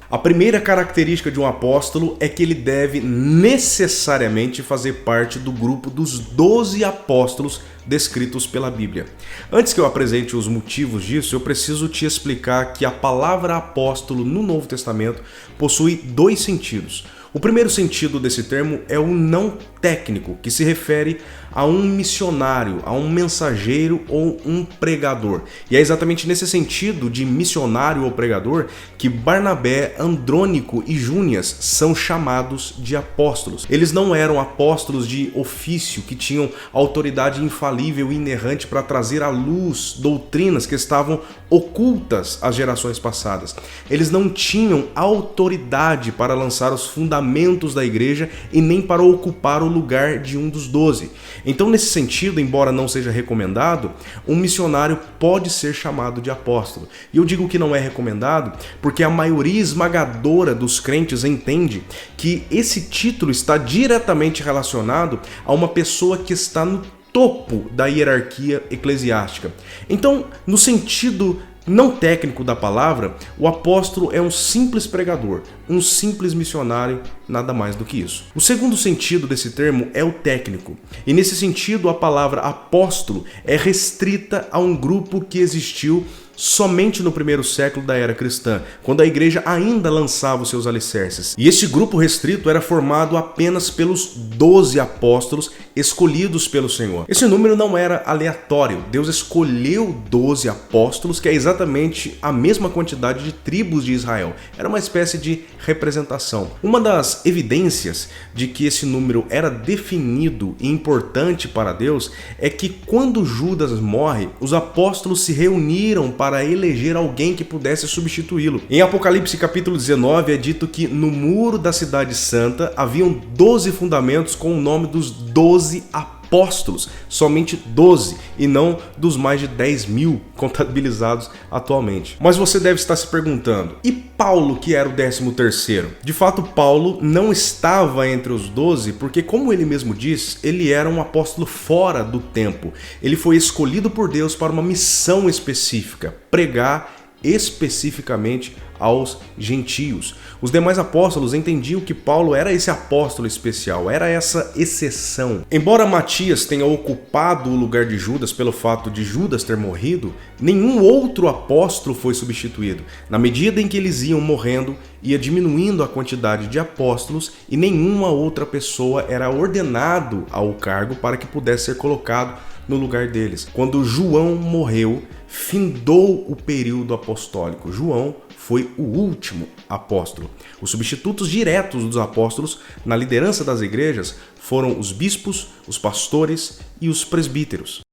A primeira característica de um apóstolo é que ele deve necessariamente fazer parte do grupo dos 12 apóstolos descritos pela Bíblia. Antes que eu apresente os motivos disso, eu preciso te explicar que a palavra apóstolo no Novo Testamento possui dois sentidos. O primeiro sentido desse termo é o não técnico, que se refere a um missionário, a um mensageiro ou um pregador. E é exatamente nesse sentido de missionário ou pregador que Barnabé, Andrônico e Júnias são chamados de apóstolos. Eles não eram apóstolos de ofício que tinham autoridade infalível e inerrante para trazer à luz doutrinas que estavam ocultas às gerações passadas. Eles não tinham autoridade para lançar os fundamentos da igreja e nem para ocupar o lugar de um dos 12. Então, nesse sentido, embora não seja recomendado, um missionário pode ser chamado de apóstolo. E eu digo que não é recomendado porque a maioria esmagadora dos crentes entende que esse título está diretamente relacionado a uma pessoa que está no topo da hierarquia eclesiástica. Então, no sentido não técnico da palavra, o apóstolo é um simples pregador, um simples missionário, nada mais do que isso. O segundo sentido desse termo é o técnico, e nesse sentido a palavra apóstolo é restrita a um grupo que existiu somente no primeiro século da era cristã, quando a igreja ainda lançava os seus alicerces. E esse grupo restrito era formado apenas pelos 12 apóstolos escolhidos pelo Senhor. Esse número não era aleatório. Deus escolheu 12 apóstolos, que é exatamente a mesma quantidade de tribos de Israel. Era uma espécie de representação. Uma das evidências de que esse número era definido e importante para Deus é que quando Judas morre, os apóstolos se reuniram para eleger alguém que pudesse substituí-lo. Em Apocalipse capítulo 19 é dito que no muro da cidade santa haviam 12 fundamentos com o nome dos 12 apóstolos, somente 12 e não dos mais de 10.000 contabilizados atualmente. Mas você deve estar se perguntando, e Paulo, que era o 13º? De fato, Paulo não estava entre os 12 porque, como ele mesmo diz, ele era um apóstolo fora do tempo. Ele foi escolhido por Deus para uma missão específica, pregar especificamente aos gentios. Os demais apóstolos entendiam que Paulo era esse apóstolo especial, era essa exceção. Embora Matias tenha ocupado o lugar de Judas pelo fato de Judas ter morrido, nenhum outro apóstolo foi substituído. Na medida em que eles iam morrendo, ia diminuindo a quantidade de apóstolos e nenhuma outra pessoa era ordenado ao cargo para que pudesse ser colocado no lugar deles. Quando João morreu, findou o período apostólico. João foi o último apóstolo. Os substitutos diretos dos apóstolos na liderança das igrejas foram os bispos, os pastores e os presbíteros.